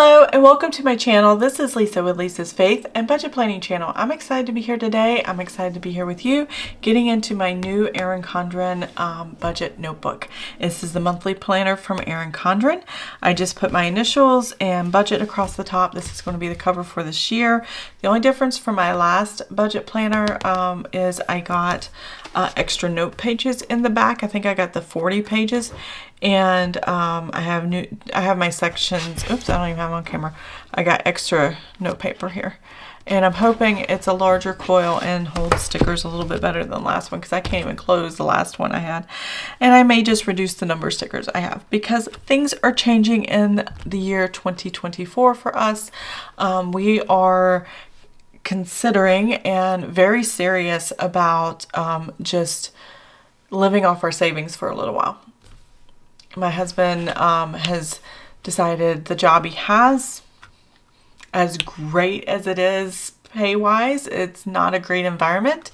Hello and welcome to my channel. This is Lisa with Lisa's Faith and Budget Planning channel. I'm excited to be here today. I'm excited to be here with you, getting into my new Erin Condren budget notebook. This is the monthly planner from Erin Condren. I just put my initials and budget across the top. This is going to be the cover for this year. The only difference from my last budget planner is I got extra note pages in the back. I think I got the 40 pages. And I have my sections. Oops, I don't even have them on camera. I got extra note paper here, and I'm hoping it's a larger coil and holds stickers a little bit better than the last one, because I can't even close the last one I had. And I may just reduce the number of stickers I have, because things are changing in the year 2024 for us. We are considering and very serious about just living off our savings for a little while. My husband has decided the job he has, as great as it is pay-wise, it's not a great environment,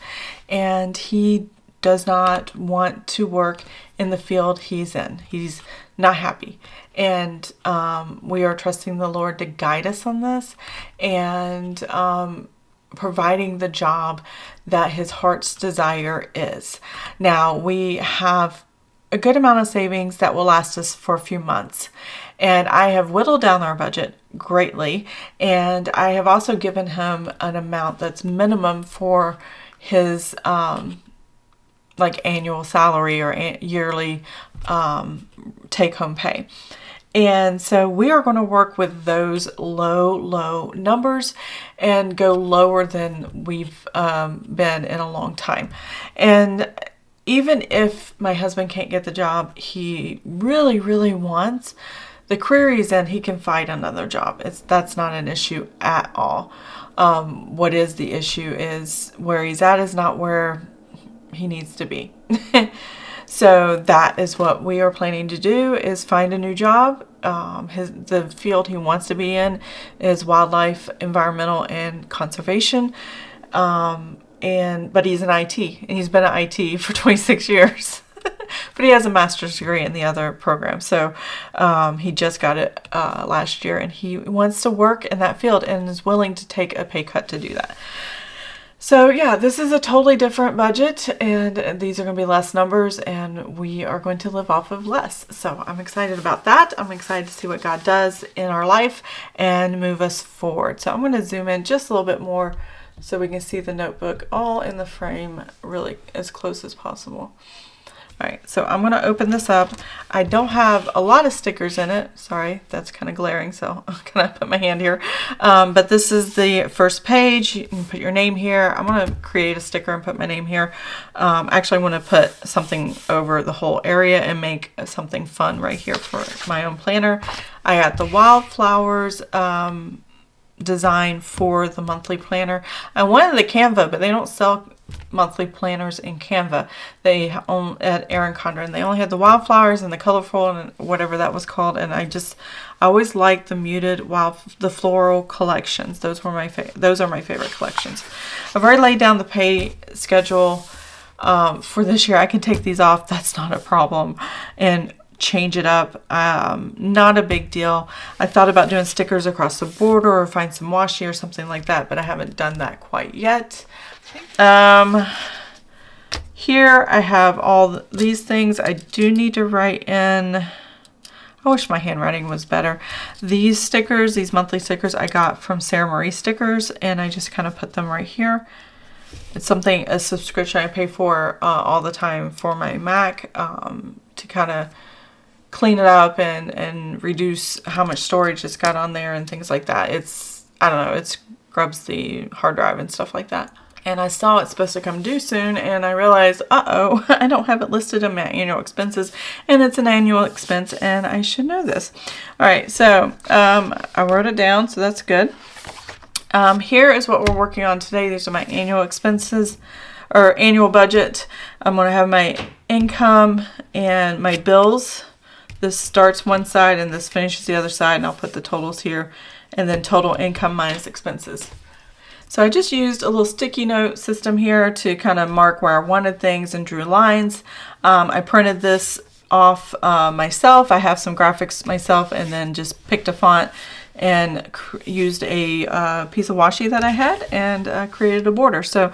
and he does not want to work in the field he's in. He's not happy, and we are trusting the Lord to guide us on this, and providing the job that his heart's desire is. Now, we have a good amount of savings that will last us for a few months. And I have whittled down our budget greatly. And I have also given him an amount that's minimum for his annual salary or yearly take-home pay. And so we are going to work with those low numbers and go lower than we've been in a long time. And even if my husband can't get the job he really wants, the career he's in, he can find another job. That's not an issue at all. What is the issue is where he's at is not where he needs to be. So that is what we are planning to do, is find a new job. The field he wants to be in is wildlife, environmental, and conservation. But he's in IT, and he's been in IT for 26 years. But he has a master's degree in the other program. So he just got it last year, and he wants to work in that field and is willing to take a pay cut to do that. So yeah, this is a totally different budget, and these are going to be less numbers, and we are going to live off of less. So I'm excited about that. I'm excited to see what God does in our life and move us forward. So I'm going to zoom in just a little bit more so we can see the notebook all in the frame really as close as possible. All right, so I'm going to open this up. I don't have a lot of stickers in it. Sorry, that's kind of glaring, so I'm going to put my hand here. But this is the first page. You can put your name here. I'm going to create a sticker and put my name here. Actually, I want to put something over the whole area and make something fun right here for my own planner. I got the wildflowers design for the monthly planner. I wanted the Canva, but they don't sell monthly planners in Canva. They own at Erin Condren. They only had the wildflowers and the colorful and whatever that was called. And I always liked the muted the floral collections. Those are my favorite collections. I've already laid down the pay schedule for this year. I can take these off. That's not a problem. And change it up. Not a big deal. I thought about doing stickers across the border or find some washi or something like that, but I haven't done that quite yet. Here I have all these things. I do need to write in. I wish my handwriting was better. These stickers, these monthly stickers, I got from Sara Marie Stickers, and I just kind of put them right here. It's a subscription I pay for all the time for my Mac to kind of clean it up and reduce how much storage it's got on there and things like that. I don't know, it scrubs the hard drive and stuff like that. And I saw it's supposed to come due soon, and I realized, I don't have it listed in my annual expenses, and it's an annual expense, and I should know this. All right, so I wrote it down, so that's good. Here is what we're working on today. These are my annual expenses, or annual budget. I'm going to have my income and my bills. This starts one side, and this finishes the other side, and I'll put the totals here, and then total income minus expenses. So I just used a little sticky note system here to kind of mark where I wanted things and drew lines. I printed this off myself. I have some graphics myself, and then just picked a font and used a piece of washi that I had and created a border. So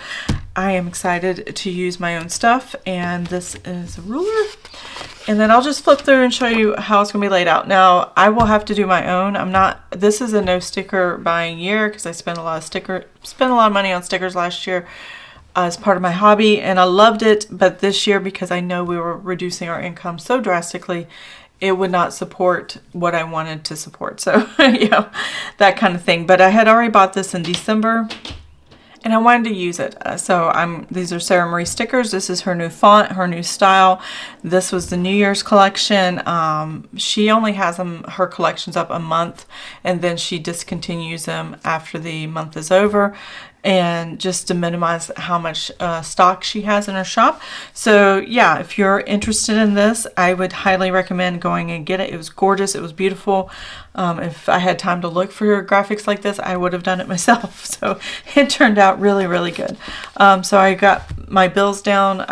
I am excited to use my own stuff, and this is a ruler. And then I'll just flip through and show you how it's going to be laid out. Now, I will have to do my own. This is a no sticker buying year because I spent a lot of money on stickers last year as part of my hobby, and I loved it. But this year, because I know we were reducing our income so drastically, it would not support what I wanted to support. So, that kind of thing. But I had already bought this in December, and I wanted to use it. These are Sara Marie stickers. This is her new font, her new style. This was the New Year's collection. She only has her collections up a month, and then she discontinues them after the month is over, and just to minimize how much stock she has in her shop. So yeah, if you're interested in this, I would highly recommend going and get it. It was gorgeous. It was beautiful. If I had time to look for graphics like this, I would have done it myself. So it turned out really, really good. So I got my bills down.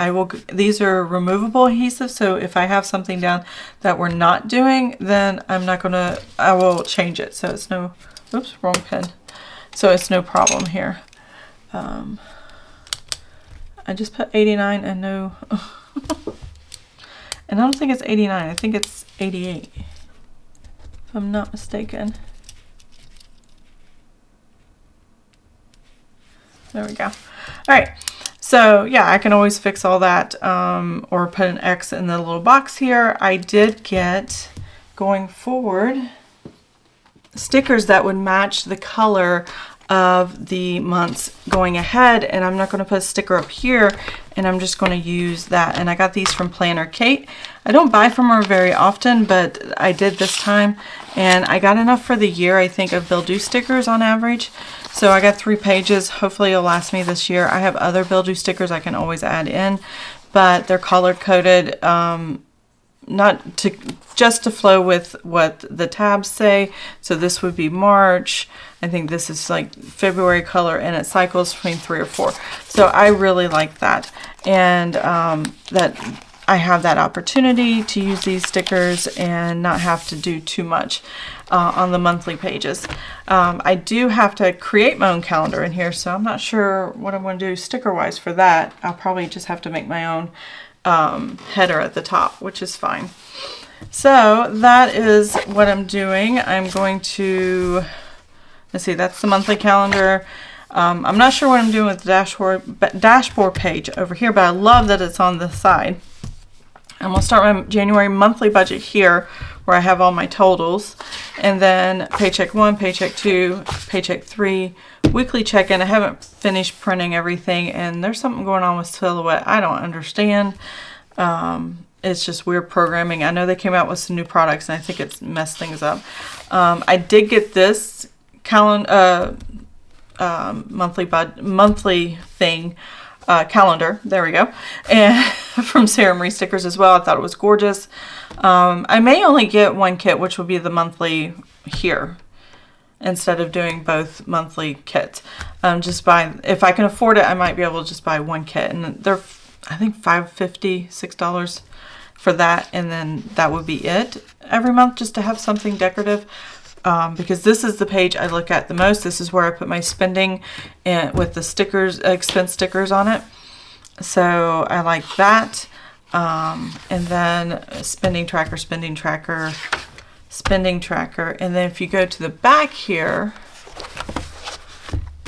These are removable adhesives. So if I have something down that we're not doing, then I will change it. So it's oops, wrong pen. So it's no problem here. I just put 89 and no, and I don't think it's 89. I think it's 88, if I'm not mistaken. There we go. All right. So yeah, I can always fix all that, or put an X in the little box here. I did get, going forward, stickers that would match the color of the months going ahead, and I'm not going to put a sticker up here, and I'm just going to use that. And I got these from Planner Kate. I don't buy from her very often, but I did this time, and I got enough for the year, I think, of Bill Do stickers on average. So I got 3 pages. Hopefully it'll last me this year. I have other Bill Do stickers I can always add in, but they're color coded, just to flow with what the tabs say. So this would be March. I think this is like February color, and it cycles between 3 or 4. So I really like that, and that I have that opportunity to use these stickers and not have to do too much on the monthly pages. I do have to create my own calendar in here, so I'm not sure what I'm going to do sticker wise for that. I'll probably just have to make my own header at the top, which is fine. So that is what I'm doing. I'm going to, let's see, that's the monthly calendar. I'm not sure what I'm doing with the dashboard page over here, but I love that it's on the side. I'm going to start my January monthly budget here, where I have all my totals, and then paycheck 1, paycheck 2, paycheck 3, weekly check-in. I haven't finished printing everything, and there's something going on with Silhouette I don't understand. It's just weird programming. I know they came out with some new products, and I think it's messed things up. I did get this monthly thing. Calendar, there we go, and from Sara Marie Stickers as well. I thought it was gorgeous. I may only get 1 kit, which will be the monthly here, instead of doing both monthly kits. If I can afford it, I might be able to just buy 1 kit, and they're, I think, $5.50, $6 for that, and then that would be it every month, just to have something decorative. Because this is the page I look at the most. This is where I put my spending with the stickers, expense stickers on it. So I like that. And then spending tracker. And then if you go to the back here,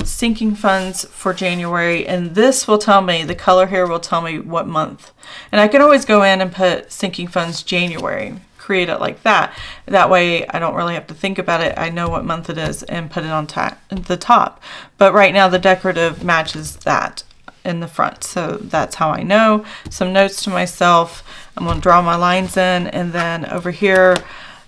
sinking funds for January, and this will tell me, the color here will tell me what month. And I can always go in and put sinking funds January, create it like that. That way I don't really have to think about it. I know what month it is and put it on the top. But right now the decorative matches that in the front. So that's how I know. Some notes to myself. I'm going to draw my lines in, and then over here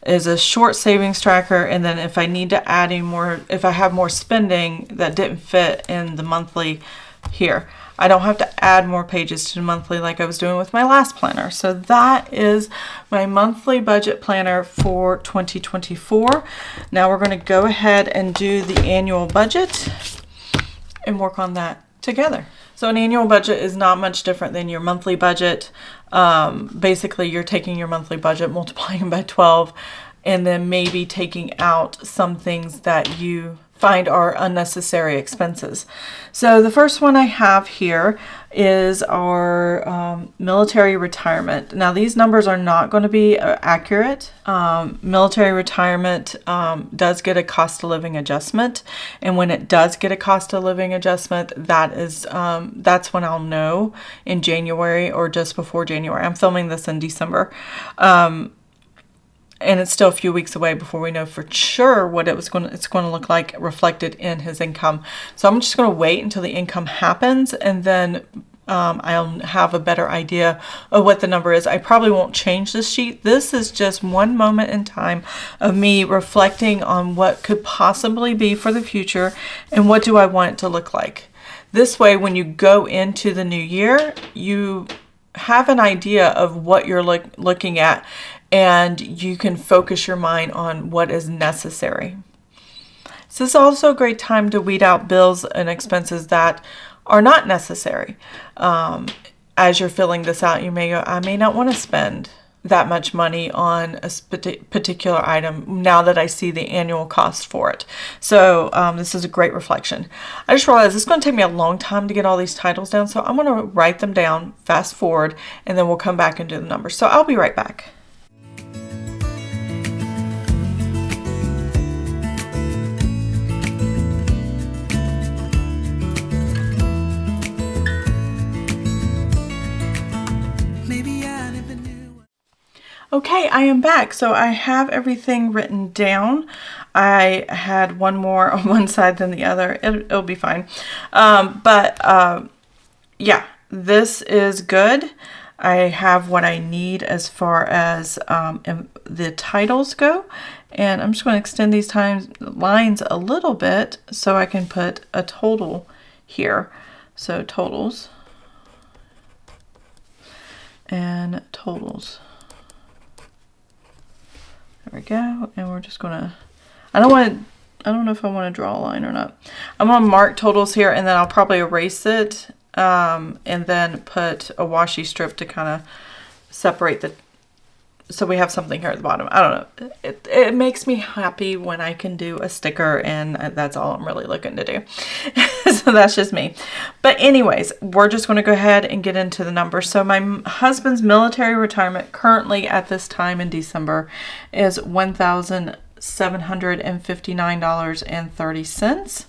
is a short savings tracker, and then if I need to add any more, if I have more spending that didn't fit in the monthly here, I don't have to add more pages to the monthly like I was doing with my last planner. So that is my monthly budget planner for 2024. Now we're going to go ahead and do the annual budget and work on that together. So an annual budget is not much different than your monthly budget. Basically, you're taking your monthly budget, multiplying by 12, and then maybe taking out some things that you find are unnecessary expenses. So the first one I have here is our military retirement. Now these numbers are not going to be accurate. Military retirement does get a cost of living adjustment, and when it does get a cost of living adjustment, that's when I'll know in January or just before January. I'm filming this in December. And it's still a few weeks away before we know for sure what it's going to look like reflected in his income. So I'm just going to wait until the income happens, and then I'll have a better idea of what the number is. I probably won't change this sheet. This is just one moment in time of me reflecting on what could possibly be for the future and what do I want it to look like. This way, when you go into the new year, you have an idea of what you're looking at, and you can focus your mind on what is necessary. So this is also a great time to weed out bills and expenses that are not necessary. As you're filling this out, you may go, I may not want to spend that much money on a particular item now that I see the annual cost for it. So this is a great reflection. I just realized it's going to take me a long time to get all these titles down, so I'm going to write them down, fast forward, and then we'll come back and do the numbers. So I'll be right back. Okay, I am back. So I have everything written down. I had one more on one side than the other. It'll be fine. Yeah, this is good. I have what I need as far as the titles go. And I'm just going to extend these lines a little bit so I can put a total here. So totals and totals. There we go. And we're just gonna, I don't know if I want to draw a line or not. I'm gonna mark totals here, and then I'll probably erase it and then put a washi strip to kind of separate so we have something here at the bottom. I don't know. It makes me happy when I can do a sticker, and that's all I'm really looking to do. So that's just me. But anyways, we're just going to go ahead and get into the numbers. So my husband's military retirement currently at this time in December is $1,759.30.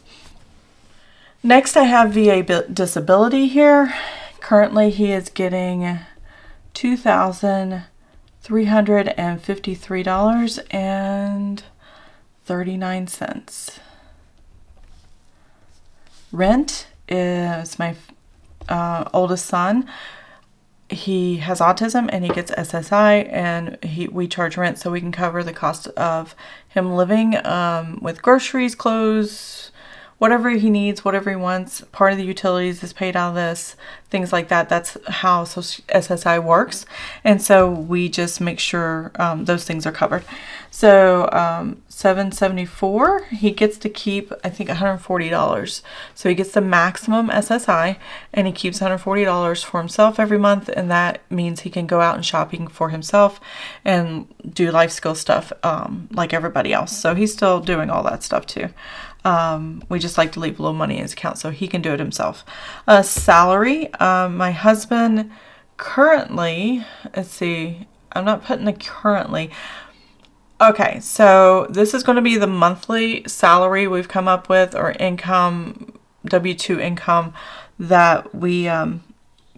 Next, I have VA disability here. Currently, he is getting $2,353.39. Rent is my oldest son. He has autism and he gets SSI, and we charge rent so we can cover the cost of him living with groceries, clothes, whatever he needs, whatever he wants. Part of the utilities is paid out of this, things like that. That's how SSI works. And so we just make sure those things are covered. So $774, he gets to keep, I think, $140. So he gets the maximum SSI, and he keeps $140 for himself every month. And that means he can go out and shopping for himself and do life skill stuff like everybody else. So he's still doing all that stuff too. We just like to leave a little money in his account so he can do it himself. Salary, my husband currently, let's see, I'm not putting the currently. Okay, so this is going to be the monthly salary we've come up with, or income, W-2 income, that we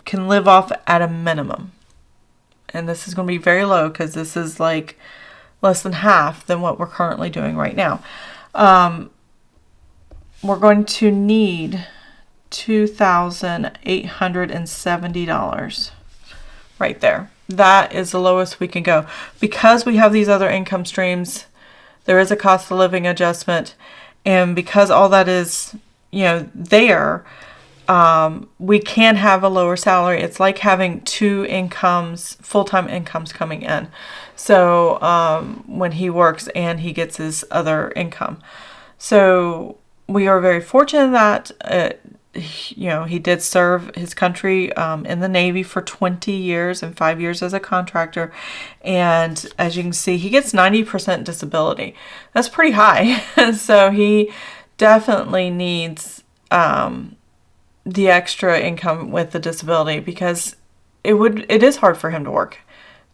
can live off at a minimum. And this is going to be very low because this is like less than half than what we're currently doing right now. We're going to need $2,870 right there. That is the lowest we can go. Because we have these other income streams, there is a cost of living adjustment, and because all that is, there, we can have a lower salary. It's like having two incomes, full-time incomes coming in. So when he works and he gets his other income. So we are very fortunate that he did serve his country in the Navy for 20 years and 5 years as a contractor. And as you can see, he gets 90% disability. That's pretty high. So he definitely needs the extra income with the disability, because it is hard for him to work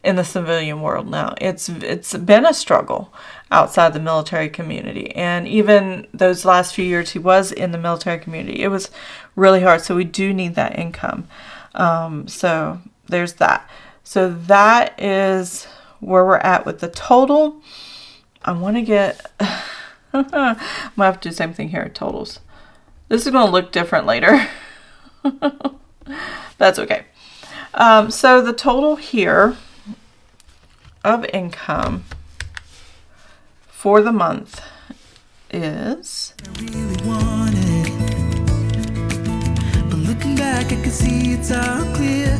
in the civilian world now. It's been a struggle outside the military community, and even those last few years he was in the military community, it was really hard. So we do need that income. So there's that. So that is where we're at with the total. I want to get I'm gonna have to do the same thing here, totals. This is going to look different later. That's okay. So the total here of income for the month is, I really want it, but looking back I can see it's all clear.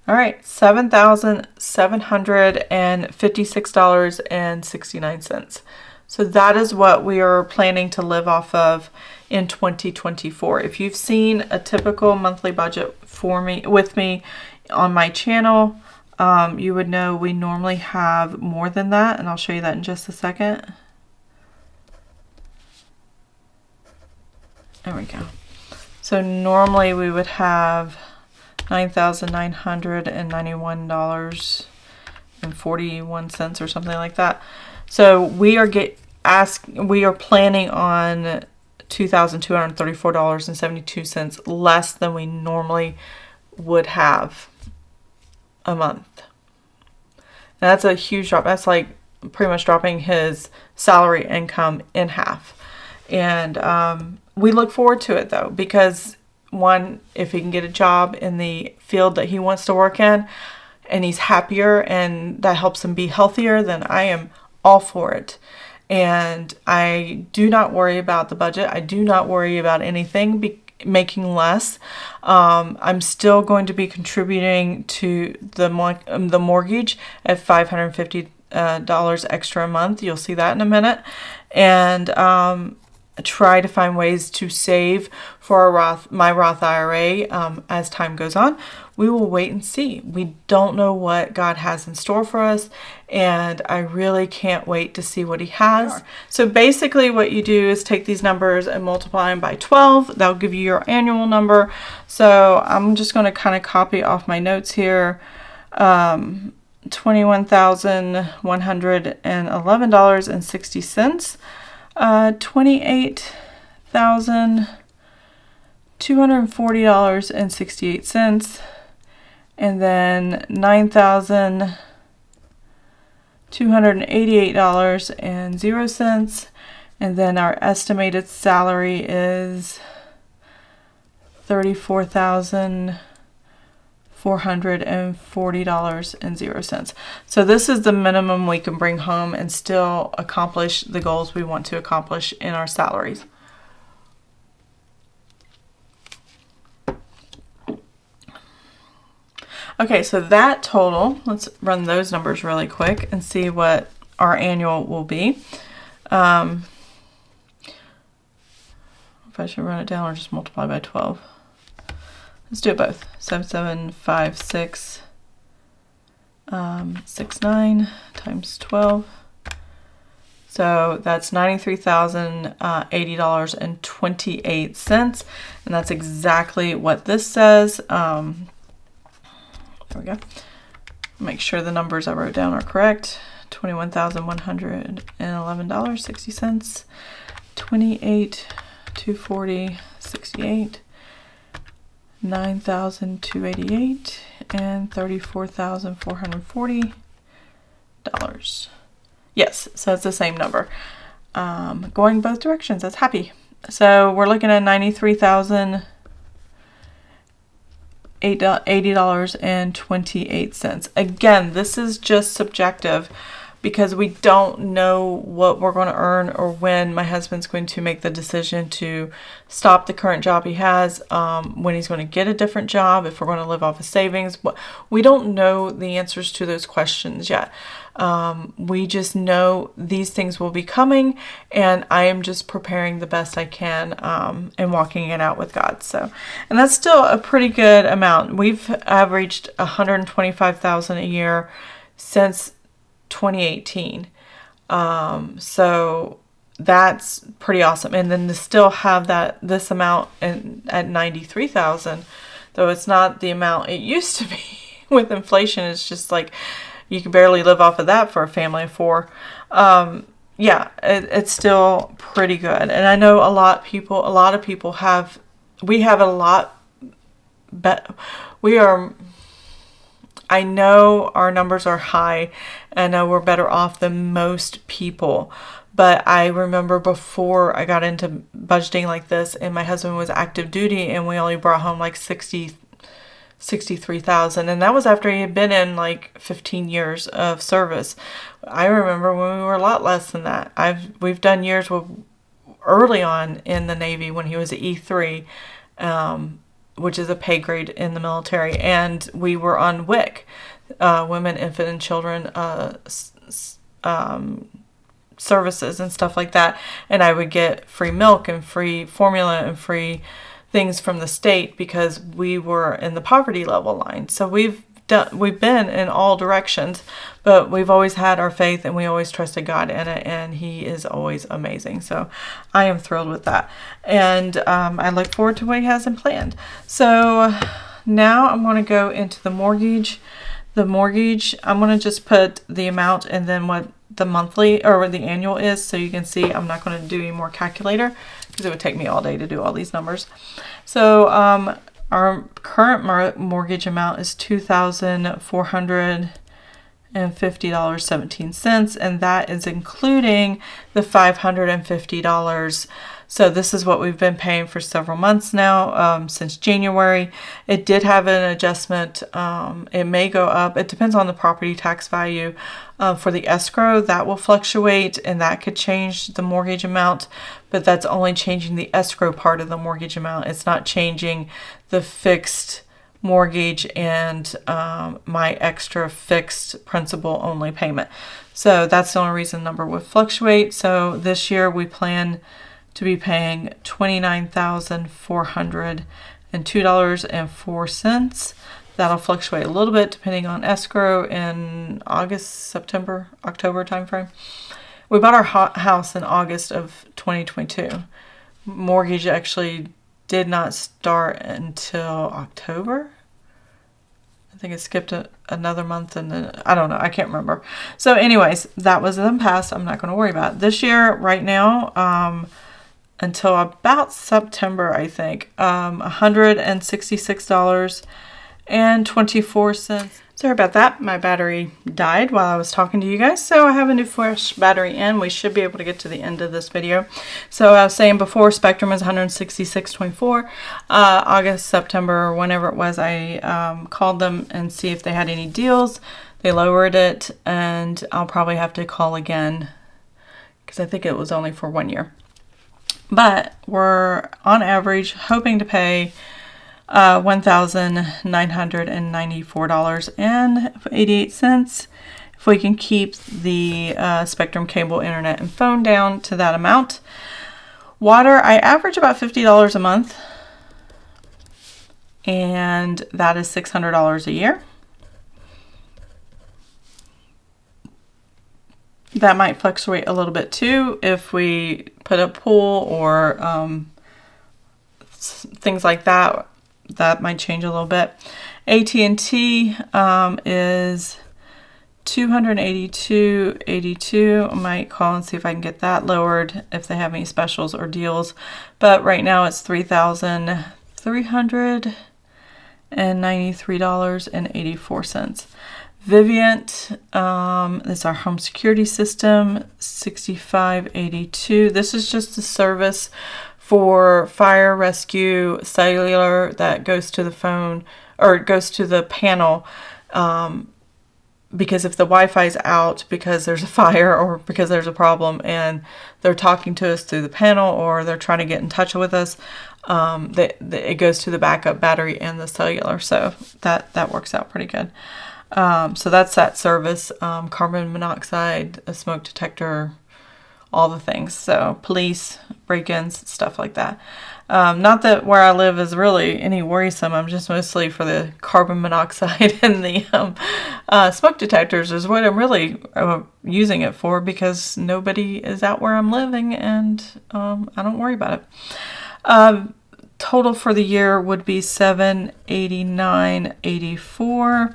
All right, $7,756.69. So that is what we are planning to live off of in 2024. If you've seen a typical monthly budget with me on my channel, you would know we normally have more than that, and I'll show you that in just a second. There we go. So normally we would have $9,991.41 or something like that. So we are planning on $2,234.72 less than we normally would have a month. Now that's a huge drop. That's like pretty much dropping his salary income in half. And we look forward to it though, because one, if he can get a job in the field that he wants to work in and he's happier and that helps him be healthier, then I am all for it. And I do not worry about the budget. I do not worry about anything making less. I'm still going to be contributing to the mortgage at $550 extra a month. You'll see that in a minute. And try to find ways to save for my Roth IRA as time goes on. We will wait and see. We don't know what God has in store for us, and I really can't wait to see what he has. So basically what you do is take these numbers and multiply them by 12. That'll give you your annual number. So I'm just going to kind of copy off my notes here. $21,111.60. $28,240.68, and then $9,288.00, and then our estimated salary is $34,440.00. So this is the minimum we can bring home and still accomplish the goals we want to accomplish in our salaries. Okay, so that total, let's run those numbers really quick and see what our annual will be. If I should run it down or just multiply by 12. Let's do it both. 775,669 times 12. So that's $93,080.28, and that's exactly what this says. There we go. Make sure the numbers I wrote down are correct. $21,111.60, $28,240.68, $9,288, and $34,440. Yes, so it's the same number. Going both directions. That's happy. So we're looking at $93,080.28. Again, this is just subjective because we don't know what we're going to earn or when my husband's going to make the decision to stop the current job he has, when he's going to get a different job, if we're going to live off of savings. We don't know the answers to those questions yet. We just know these things will be coming, and I am just preparing the best I can, and walking it out with God. So, and that's still a pretty good amount. We've averaged $125,000 a year since 2018. So that's pretty awesome. And then to still have this amount at 93,000, though it's not the amount it used to be with inflation. It's just like you can barely live off of that for a family of four. Yeah, it's still pretty good. And I know a lot of people have, we have a lot, but I know our numbers are high, and I know we're better off than most people. But I remember before I got into budgeting like this, and my husband was active duty, and we only brought home like $63,000, and that was after he had been in like 15 years of service. I remember when we were a lot less than that. We've done years early on in the Navy when he was an E3, which is a pay grade in the military, and we were on WIC, Women, Infant, and Children services and stuff like that, and I would get free milk and free formula and free things from the state because we were in the poverty level line. So we've been in all directions, but we've always had our faith, and we always trusted God in it, and He is always amazing. So I am thrilled with that, and I look forward to what He has in planned. So now I'm going to go into the mortgage. The mortgage, I'm going to just put the amount and then what the monthly or the annual is, so you can see. I'm not going to do any more calculator because it would take me all day to do all these numbers. So our current mortgage amount is $2,450.17, and that is including the $550. So this is what we've been paying for several months now, since January. It did have an adjustment. It may go up. It depends on the property tax value. For the escrow, that will fluctuate, and that could change the mortgage amount, but that's only changing the escrow part of the mortgage amount. It's not changing the fixed mortgage and my extra fixed principal only payment. So that's the only reason the number would fluctuate. So this year we plan to be paying $29,402.04. That'll fluctuate a little bit depending on escrow in August, September, October timeframe. We bought our house in August of 2022. Mortgage actually did not start until October. I think it skipped another month, and then I don't know. I can't remember. So anyways, that was in the past. I'm not going to worry about it. This year, right now, until about September, I think, $166.24. Sorry about that. My battery died while I was talking to you guys, so I have a new fresh battery in. We should be able to get to the end of this video. So I was saying before, Spectrum is $166.24. August, September, whenever it was, I called them and see if they had any deals. They lowered it, and I'll probably have to call again because I think it was only for 1 year. But we're on average hoping to pay $1,994.88 if we can keep the Spectrum cable, internet, and phone down to that amount. Water, I average about $50 a month, and that is $600 a year. That might fluctuate a little bit too if we put a pool or things like that. That might change a little bit. AT&T is $282.82. I might call and see if I can get that lowered if they have any specials or deals. But right now it's $3,393.84. Vivint is our home security system, $65.82. This is just a service for fire, rescue, cellular that goes to the phone or goes to the panel because if the Wi-Fi's out because there's a fire or because there's a problem and they're talking to us through the panel or they're trying to get in touch with us, it goes to the backup battery and the cellular. So that works out pretty good. So that's that service, carbon monoxide, a smoke detector, all the things. So police, break-ins, stuff like that. Not that where I live is really any worrisome. I'm just mostly for the carbon monoxide and the smoke detectors is what I'm really using it for, because nobody is out where I'm living, and I don't worry about it. Total for the year would be $789.84.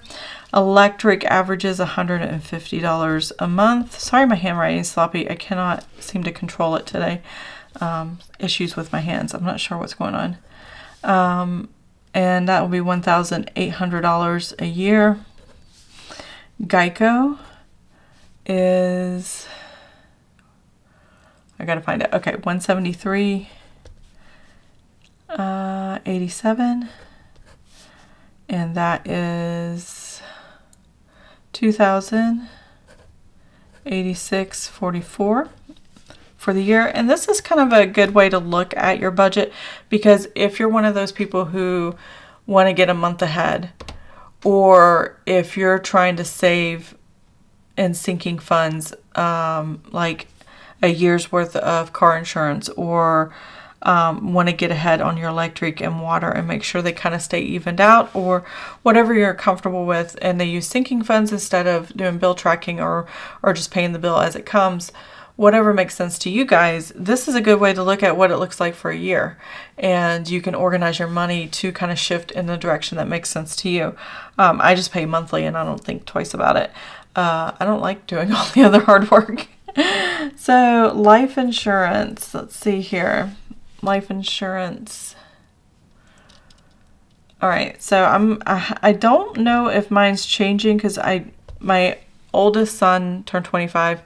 Electric averages $150 a month. Sorry, my handwriting is sloppy. I cannot seem to control it today. Issues with my hands. I'm not sure what's going on. And that will be $1,800 a year. Geico is, I gotta find it. Okay, $173.87, and that is $2,086.44 for the year. And this is kind of a good way to look at your budget, because if you're one of those people who want to get a month ahead, or if you're trying to save in sinking funds, like a year's worth of car insurance, or want to get ahead on your electric and water and make sure they kind of stay evened out, or whatever you're comfortable with, and they use sinking funds instead of doing bill tracking or just paying the bill as it comes, whatever makes sense to you guys, this is a good way to look at what it looks like for a year. And you can organize your money to kind of shift in the direction that makes sense to you. I just pay monthly and I don't think twice about it. I don't like doing all the other hard work. So life insurance, let's see here. Life insurance. All right, so I don't know if mine's changing, because my oldest son turned 25,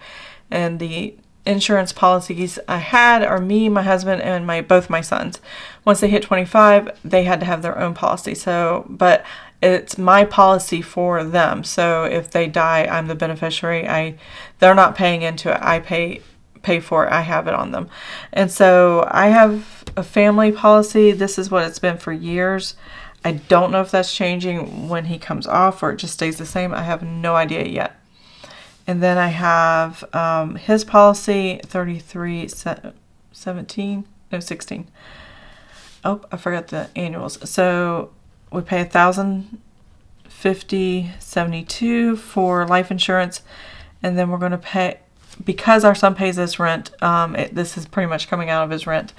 and the insurance policies I had are me, my husband, and both my sons. Once they hit 25, they had to have their own policy. So, but it's my policy for them. So if they die, I'm the beneficiary. They're not paying into it. I pay for it. I have it on them. And so I have a family policy. This is what it's been for years. I don't know if that's changing when he comes off, or it just stays the same. I have no idea yet. And then I have his policy, 16. Oh, I forgot the annuals. So we pay $1,050.72 for life insurance, and then we're going to pay, because our son pays his rent. This is pretty much coming out of his rent.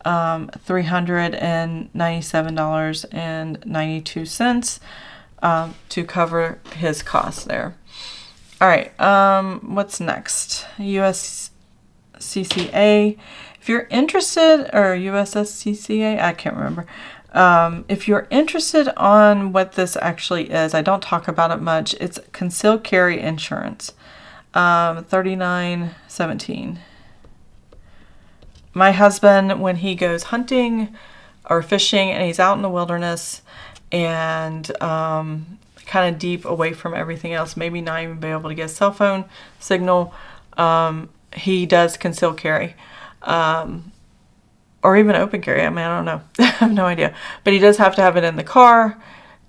$397.92 to cover his costs there. All right, what's next? USCCA. If you're interested, or USSCCA, I can't remember. If you're interested on what this actually is, I don't talk about it much. It's concealed carry insurance, $39.17. My husband, when he goes hunting or fishing and he's out in the wilderness and kind of deep away from everything else, maybe not even be able to get a cell phone signal, he does concealed carry, or even open carry. I mean, I don't know. I have no idea. But he does have to have it in the car,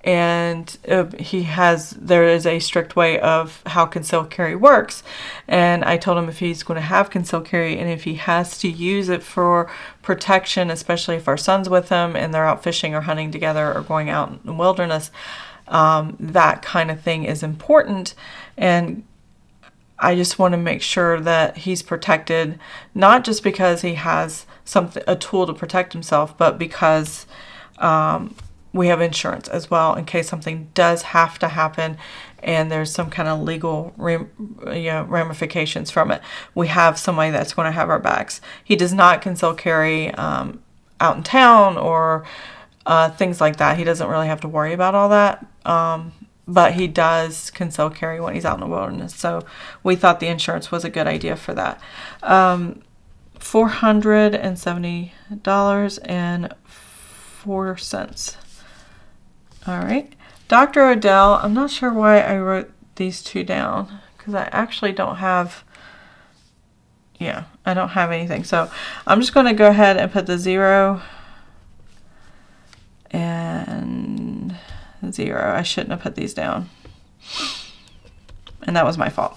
and there is a strict way of how concealed carry works. And I told him if he's going to have concealed carry, and if he has to use it for protection, especially if our son's with him and they're out fishing or hunting together or going out in the wilderness, that kind of thing is important. And I just want to make sure that he's protected, not just because he has a tool to protect himself, but because we have insurance as well in case something does have to happen and there's some kind of legal ramifications from it. We have somebody that's going to have our backs. He does not conceal carry out in town or things like that. He doesn't really have to worry about all that. But he does conceal carry when he's out in the wilderness. So we thought the insurance was a good idea for that. $470.04. All right. Dr. Odell, I'm not sure why I wrote these two down because I actually don't have, yeah, I don't have anything. So I'm just going to go ahead and put the 0 and 0. I shouldn't have put these down. And that was my fault.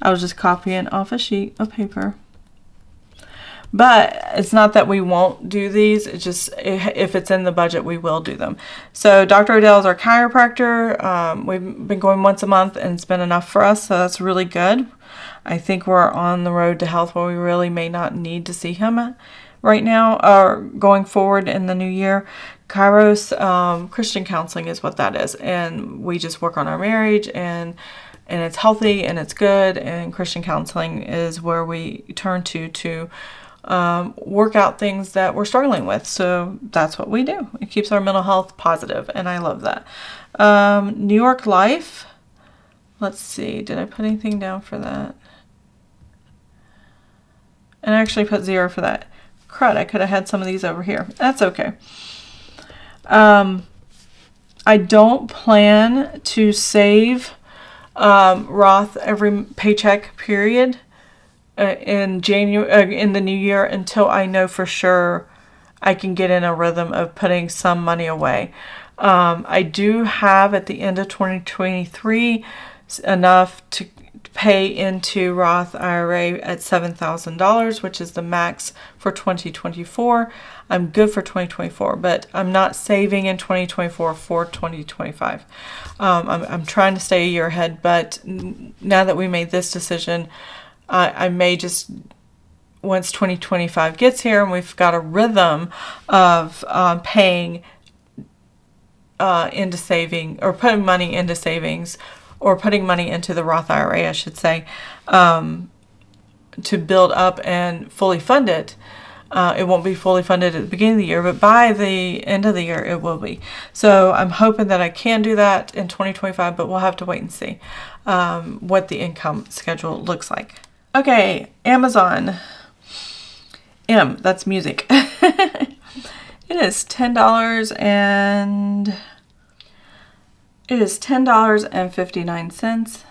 I was just copying off a sheet of paper. But it's not that we won't do these. It's just if it's in the budget, we will do them. So Dr. Odell is our chiropractor. We've been going once a month and it's been enough for us. So that's really good. I think we're on the road to health where we really may not need to see him right now or going forward in the new year. Kairos Christian counseling is what that is. And we just work on our marriage and it's healthy and it's good. And Christian counseling is where we turn to work out things that we're struggling with. So that's what we do. It keeps our mental health positive, and I love that. New York Life. Let's see. Did I put anything down for that? And I actually put 0 for that. Crud, I could have had some of these over here. That's okay. I don't plan to save Roth every paycheck period in January in the new year until I know for sure I can get in a rhythm of putting some money away. I do have at the end of 2023 enough to pay into Roth IRA at $7,000, which is the max for 2024. I'm good for 2024, but I'm not saving in 2024 for 2025. I'm trying to stay a year ahead, but now that we made this decision, I may just, once 2025 gets here and we've got a rhythm of paying into saving or putting money into savings or putting money into the Roth IRA, I should say, to build up and fully fund it. It won't be fully funded at the beginning of the year, but by the end of the year, it will be. So I'm hoping that I can do that in 2025, but we'll have to wait and see what the income schedule looks like. Okay, Amazon. M, that's music. It is $10 and it is $10.59.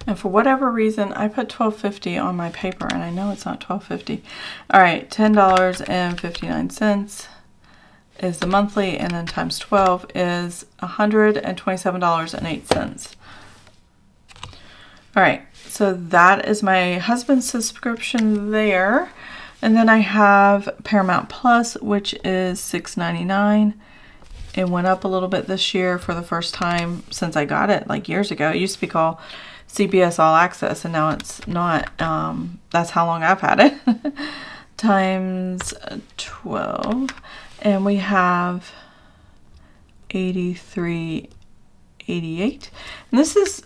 And for whatever reason, I put $12.50 on my paper, and I know it's not $12.50. All right, $10.59 is the monthly, and then times 12 is $127.08. All right, so that is my husband's subscription there. And then I have Paramount Plus, which is $6.99. It went up a little bit this year for the first time since I got it, like years ago. It used to be called CBS All Access, and now it's not. That's how long I've had it. Times 12. And we have 83.88. And this is,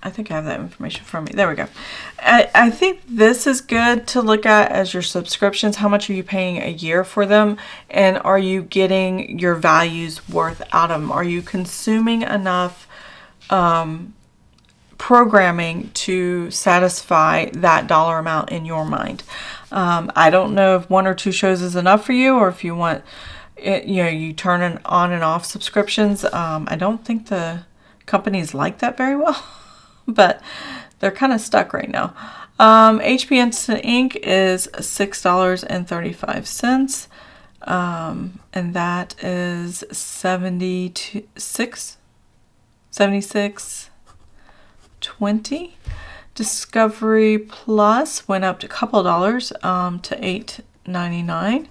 I think I have that information from me. There we go. I think this is good to look at as your subscriptions. How much are you paying a year for them? And are you getting your values worth out of them? Are you consuming enough programming to satisfy that dollar amount in your mind? I don't know if 1 or 2 shows is enough for you, or if you want it, you turn an on and off subscriptions. I don't think the companies like that very well. But they're kind of stuck right now. HP Instant Ink is $6.35. And that is 76.20. Discovery Plus went up a couple dollars to $8.99.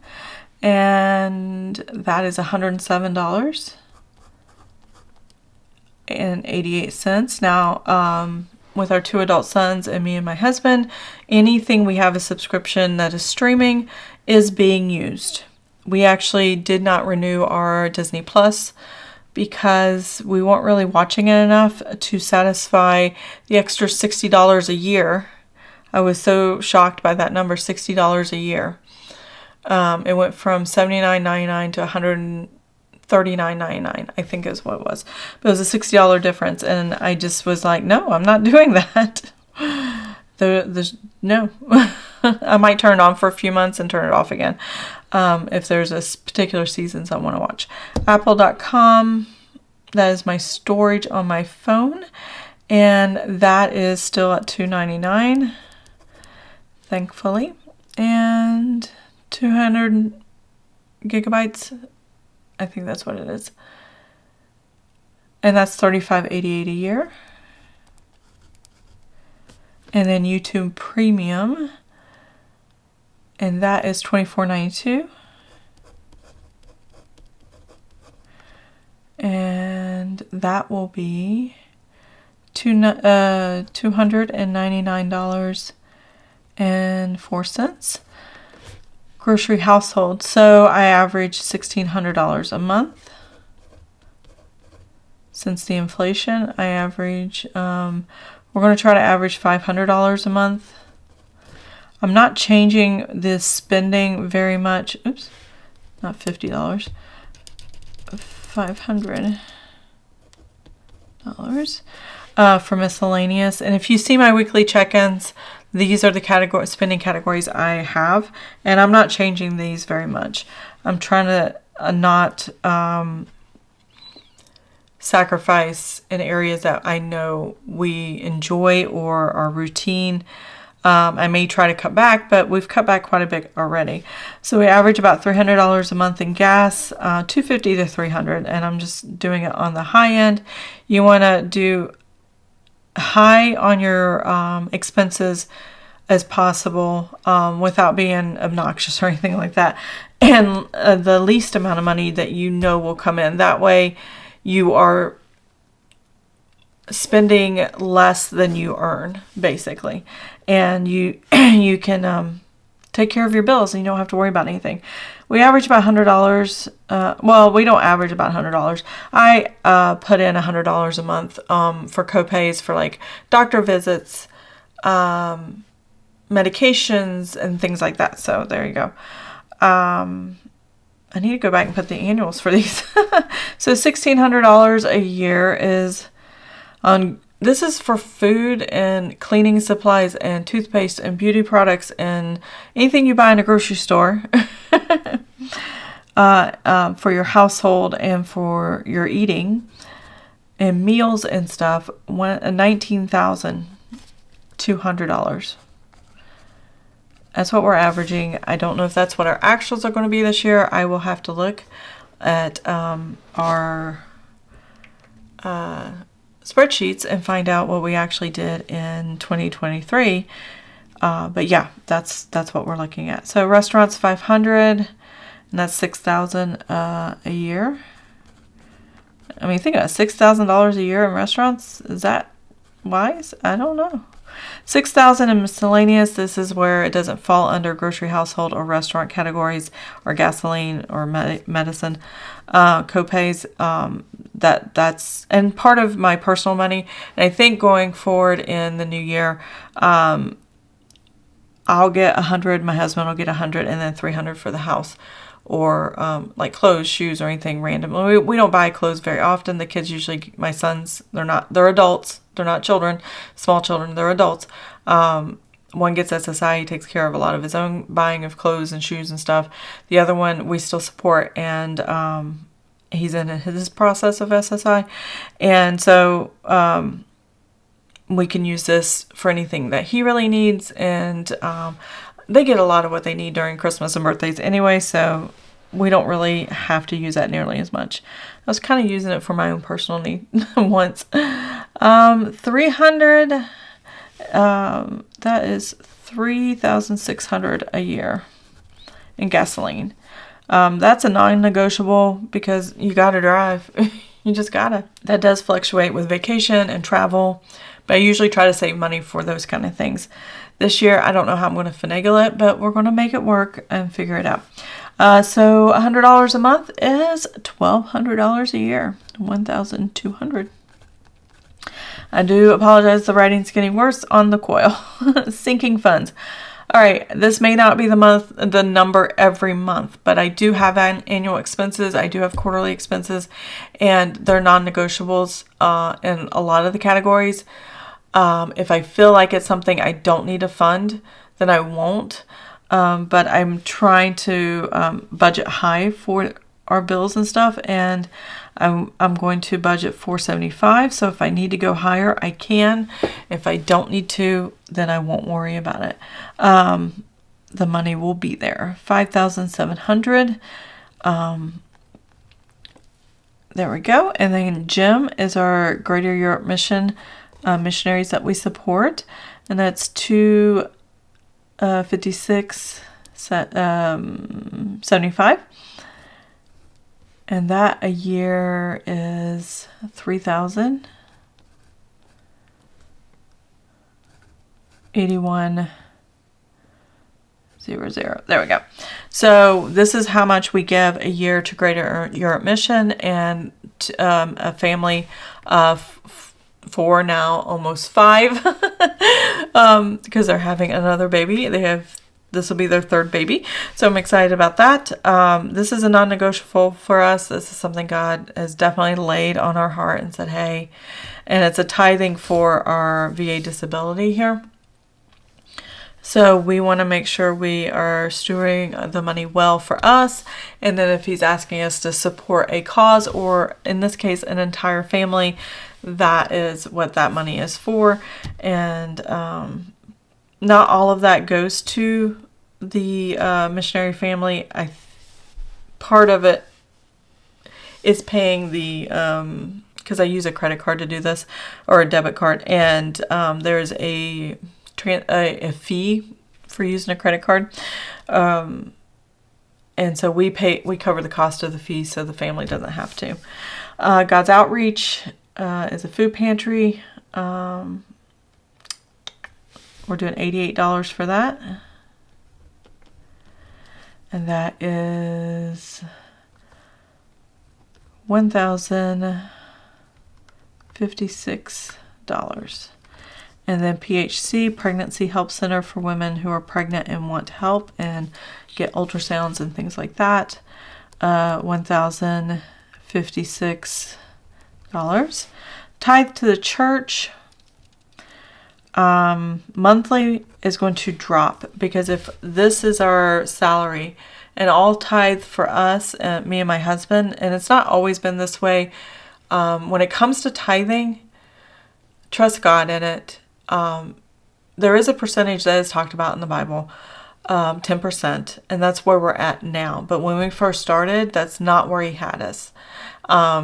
And that is $107.88. Now, with our 2 adult sons and me and my husband, anything we have a subscription that is streaming is being used. We actually did not renew our Disney Plus because we weren't really watching it enough to satisfy the extra $60 a year. I was so shocked by that number, $60 a year. It went from $79.99 to $139.99, I think is what it was. But it was a $60 difference, and I just was like, no, I'm not doing that. No. I might turn it on for a few months and turn it off again if there's a particular seasons I want to watch. Apple.com That is my storage on my phone, and that is still at $2.99, thankfully. And 200 gigabytes, I think that's what it is. And that's $35.88 a year. And then YouTube Premium, and that is $24.92. And that will be $299.04. Grocery household. So I average $1,600 a month. Since the inflation, I average, we're going to try to average $500 a month. I'm not changing this spending very much. Oops, not $50. $500 for miscellaneous. And if you see my weekly check-ins, these are the spending categories I have, and I'm not changing these very much. I'm trying to not sacrifice in areas that I know we enjoy or are routine. I may try to cut back, but we've cut back quite a bit already. So we average about $300 a month in gas, $250 to $300, and I'm just doing it on the high end. You want to do high on your expenses as possible without being obnoxious or anything like that, and the least amount of money that you know will come in. That way you are spending less than you earn, basically, and you can take care of your bills and you don't have to worry about anything. We average about $100. Well, we don't average about $100. I put in $100 a month for copays for like doctor visits, medications, and things like that. So there you go. I need to go back and put the annuals for these. So $1,600 a year is on. This is for food and cleaning supplies and toothpaste and beauty products and anything you buy in a grocery store for your household and for your eating and meals and stuff. $19,200. That's what we're averaging. I don't know if that's what our actuals are going to be this year. I will have to look at our spreadsheets and find out what we actually did in 2023. But yeah, that's what we're looking at. So restaurants, $500, and that's $6,000 a year. I mean, think about it, $6,000 a year in restaurants. Is that wise? I don't know. $6,000 in miscellaneous. This is where it doesn't fall under grocery, household, or restaurant categories, or gasoline, or medicine copays. That's and part of my personal money. And I think going forward in the new year, I'll get $100. My husband will get $100, and then $300 for the house, or like clothes, shoes, or anything random. We don't buy clothes very often. The kids usually, my sons, they're adults. They're not children, small children. They're adults. One gets SSI. He takes care of a lot of his own buying of clothes and shoes and stuff. The other one we still support, and he's in his process of SSI. And so we can use this for anything that he really needs. And they get a lot of what they need during Christmas and birthdays anyway, so we don't really have to use that nearly as much. I was kind of using it for my own personal need once. $300, that is $3,600 a year in gasoline. That's a non-negotiable because you gotta drive. You just gotta. That does fluctuate with vacation and travel, but I usually try to save money for those kind of things. This year, I don't know how I'm going to finagle it, but we're going to make it work and figure it out. So $100 a month is $1,200 a year, $1,200. I do apologize. The writing's getting worse on the coil. Sinking funds. All right, this may not be the number every month, but I do have annual expenses. I do have quarterly expenses, and they're non-negotiables in a lot of the categories. If I feel like it's something I don't need to fund, then I won't. But I'm trying to budget high for our bills and stuff, and I'm going to budget $475. So if I need to go higher, I can. If I don't need to, then I won't worry about it. The money will be there. $5,700. There we go. And then Jim is our Greater Europe mission missionaries that we support, and that's $256.75. And that a year is $3,081.00. There we go. So this is how much we give a year to Greater Europe Mission, and a family of 4 now, almost 5, because they're having another baby. This will be their 3rd baby. So I'm excited about that. This is a non-negotiable for us. This is something God has definitely laid on our heart and said, hey, and it's a tithing for our VA disability here. So we want to make sure we are stewarding the money well for us. And then if he's asking us to support a cause, or in this case, an entire family, that is what that money is for. And not all of that goes to the missionary family. Part of it is paying the, because I use a credit card to do this, or a debit card, and there's a fee for using a credit card, and so we cover the cost of the fee, so the family doesn't have to. God's Outreach is a food pantry. We're doing $88 for that, and that is $1,056. And then PHC, Pregnancy Help Center for women who are pregnant and want help and get ultrasounds and things like that. $1,056. Tithe to the church. Monthly is going to drop, because if this is our salary and all tithe for us, me and my husband, and it's not always been this way. When it comes to tithing, trust God in it. There is a percentage that is talked about in the Bible, 10%, and that's where we're at now. But when we first started, that's not where he had us.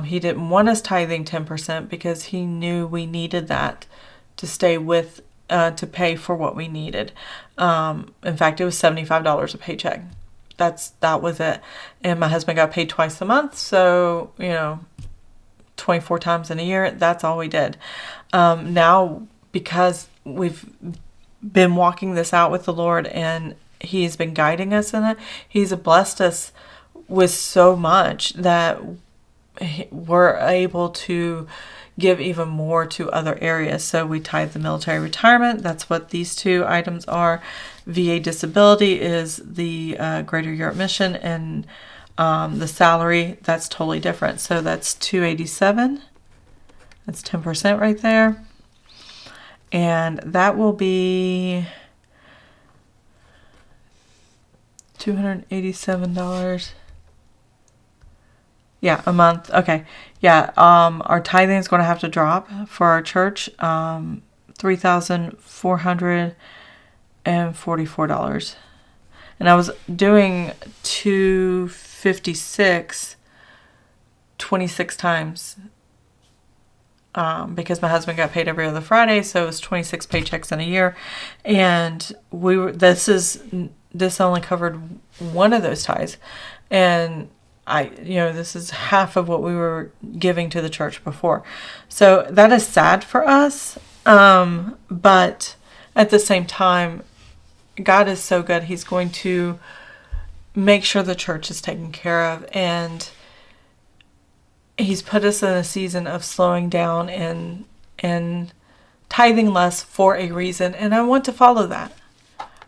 He didn't want us tithing 10% because he knew we needed that to stay with, to pay for what we needed. In fact, it was $75 a paycheck. That was it. And my husband got paid twice a month, so 24 times in a year, that's all we did. Now, because we've been walking this out with the Lord and he's been guiding us in it, he's blessed us with so much that we're able to give even more to other areas. So we tithe the military retirement. That's what these 2 items are. VA disability is the Greater Europe Mission, and the salary, that's totally different. So that's $287. That's 10% right there. And that will be $287. Yeah, a month. Okay. Yeah. Our tithing is going to have to drop for our church. $3,444. And I was doing $256 26 times. Because my husband got paid every other Friday, so it was 26 paychecks in a year, and this only covered one of those tithes, and this is half of what we were giving to the church before, so that is sad for us, but at the same time, God is so good. He's going to make sure the church is taken care of, and He's put us in a season of slowing down and tithing less for a reason. And I want to follow that.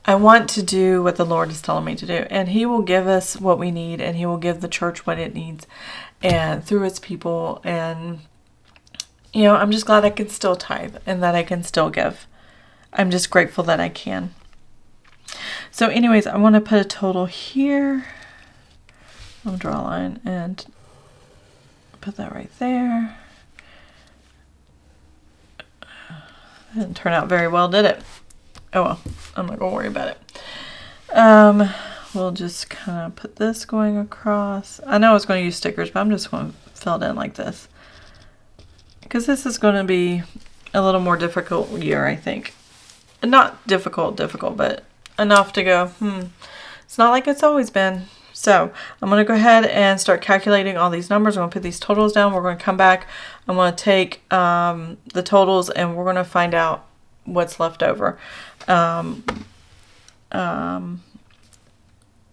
I want to do what the Lord is telling me to do. And He will give us what we need, and He will give the church what it needs, and through its people. And, I'm just glad I can still tithe and that I can still give. I'm just grateful that I can. So anyways, I want to put a total here. I'll draw a line and put that right there. That didn't turn out very well, did it? Oh well, I'm not gonna worry about it. We'll just kind of put this going across. I know I was going to use stickers, but I'm just going to fill it in like this, because this is going to be a little more difficult year, I think. Not difficult, but enough to go, it's not like it's always been. So I'm going to go ahead and start calculating all these numbers. I'm going to put these totals down. We're going to come back. I'm going to take the totals, and we're going to find out what's left over.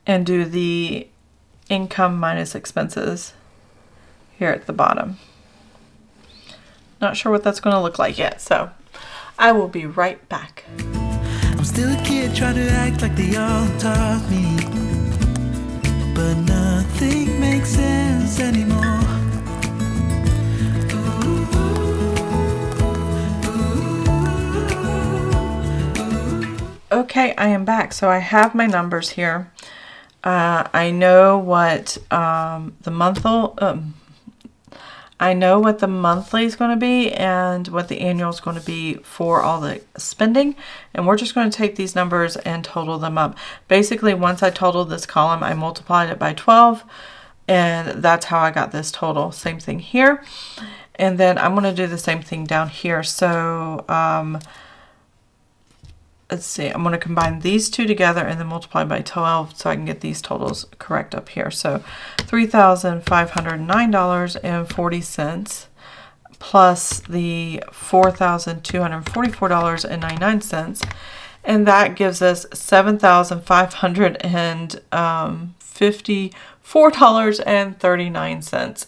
And do the income minus expenses here at the bottom. Not sure what that's going to look like yet, so I will be right back. I'm still a kid trying to act like they all taught me, but nothing makes sense anymore. Okay, I am back. So I have my numbers here. I know what the monthly is going to be and what the annual is going to be for all the spending. And we're just going to take these numbers and total them up. Basically, once I totaled this column, I multiplied it by 12, and that's how I got this total. Same thing here. And then I'm going to do the same thing down here. So let's see, I'm going to combine these two together and then multiply by 12 so I can get these totals correct up here. So $3,509.40 plus the $4,244.99. And that gives us $7,554.39.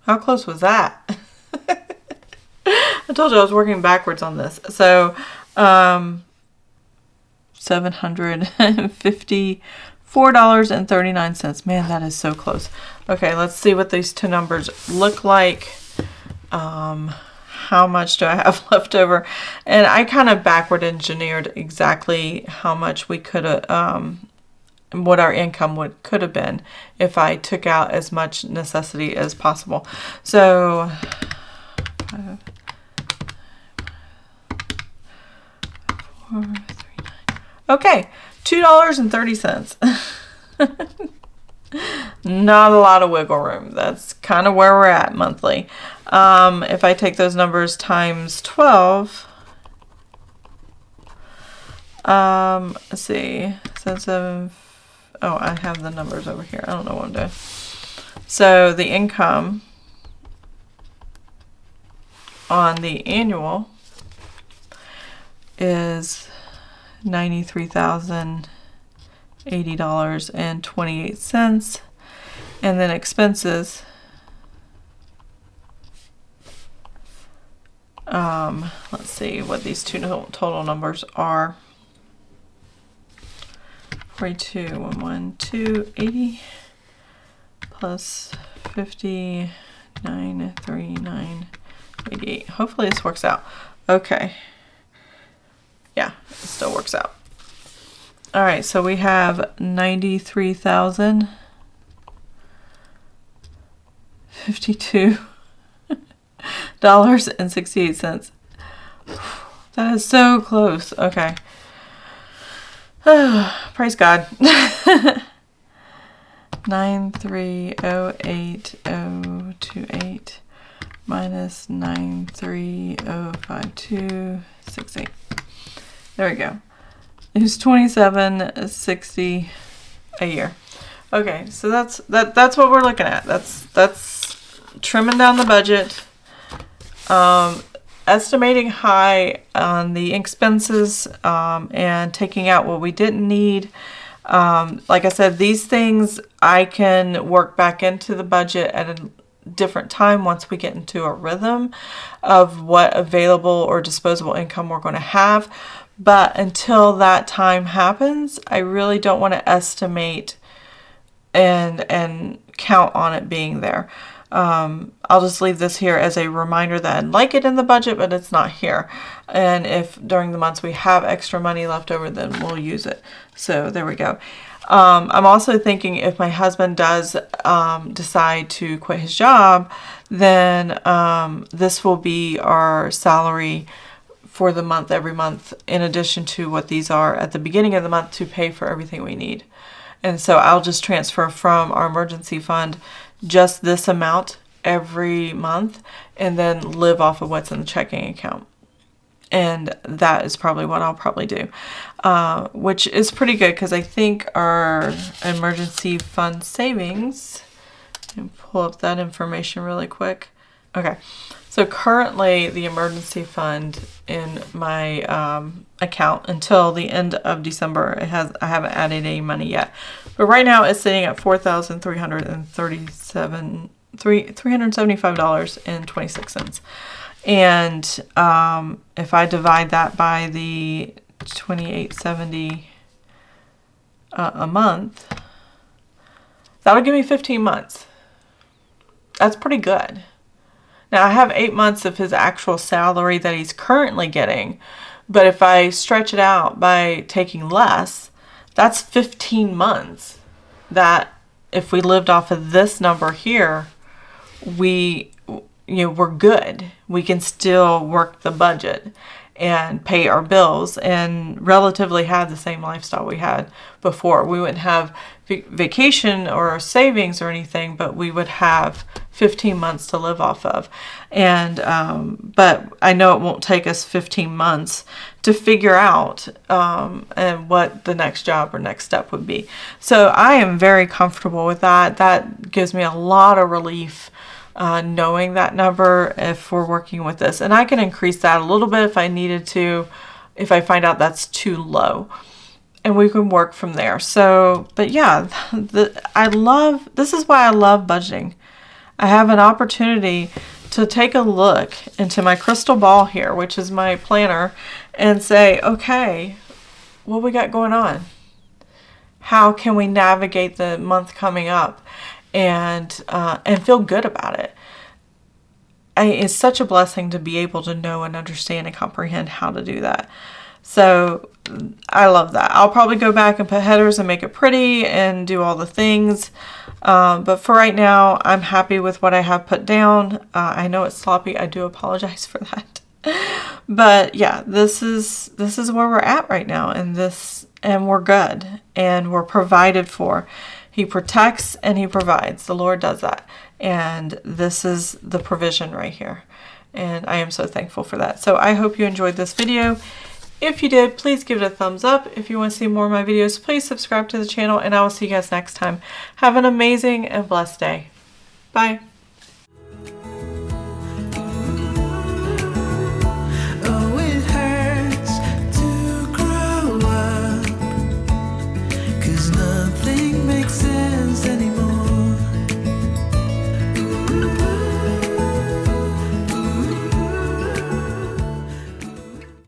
How close was that? I told you I was working backwards on this. So, $754.39. Man, that is so close. Okay, let's see what these two numbers look like. How much do I have left over? And I kind of backward engineered exactly how much we could have, what our income could have been if I took out as much necessity as possible. So, okay, $2.30. Not a lot of wiggle room. That's kind of where we're at monthly. If I take those numbers times 12, let's see, oh, I have the numbers over here. I don't know what I'm doing. So the income on the annual is $93,080.28, and then expenses, let's see what these two total numbers are. 42,112.80 plus 59,398. Hopefully this works out. Okay. Yeah, it still works out. All right, so we have $93,052.68. That is so close. Okay. Praise God. 9308028 minus 9305268. There we go. It's $27.60 a year. Okay, so that's what we're looking at. That's trimming down the budget. Estimating high on the expenses, and taking out what we didn't need. Like I said, these things I can work back into the budget at a different time once we get into a rhythm of what available or disposable income we're going to have. But until that time happens, I really don't want to estimate and count on it being there. I'll just leave this here as a reminder that I'd like it in the budget, but it's not here. And if during the months we have extra money left over, then we'll use it. So there we go. I'm also thinking if my husband does decide to quit his job, then this will be our salary for the month, every month, in addition to what these are at the beginning of the month to pay for everything we need. And so I'll just transfer from our emergency fund just this amount every month and then live off of what's in the checking account. And that is probably what I'll probably do, which is pretty good because I think our emergency fund savings, and pull up that information really quick. Okay, so currently the emergency fund in my account until the end of December, I haven't added any money yet, but right now it's sitting at $375.26. And if I divide that by the $28.70 a month, that'll give me 15 months. That's pretty good. Now I have 8 months of his actual salary that he's currently getting, but if I stretch it out by taking less, that's 15 months that if we lived off of this number here, we're good. We can still work the budget and pay our bills and relatively have the same lifestyle we had before. We wouldn't have vacation or savings or anything, but we would have 15 months to live off of. And but I know it won't take us 15 months to figure out and what the next job or next step would be. So I am very comfortable with that. That gives me a lot of relief knowing that number if we're working with this. And I can increase that a little bit if I needed to, if I find out that's too low. And we can work from there. So, but yeah, this is why I love budgeting. I have an opportunity to take a look into my crystal ball here, which is my planner, and say, okay, what we got going on? How can we navigate the month coming up and feel good about it? It's such a blessing to be able to know and understand and comprehend how to do that. So I love that. I'll probably go back and put headers and make it pretty and do all the things. But for right now, I'm happy with what I have put down. I know it's sloppy. I do apologize for that. But yeah, this is where we're at right now, and we're good, and we're provided for. He protects and he provides. The Lord does that. And this is the provision right here. And I am so thankful for that. So I hope you enjoyed this video. If you did, please give it a thumbs up. If you want to see more of my videos, please subscribe to the channel, and I will see you guys next time. Have an amazing and blessed day. Bye.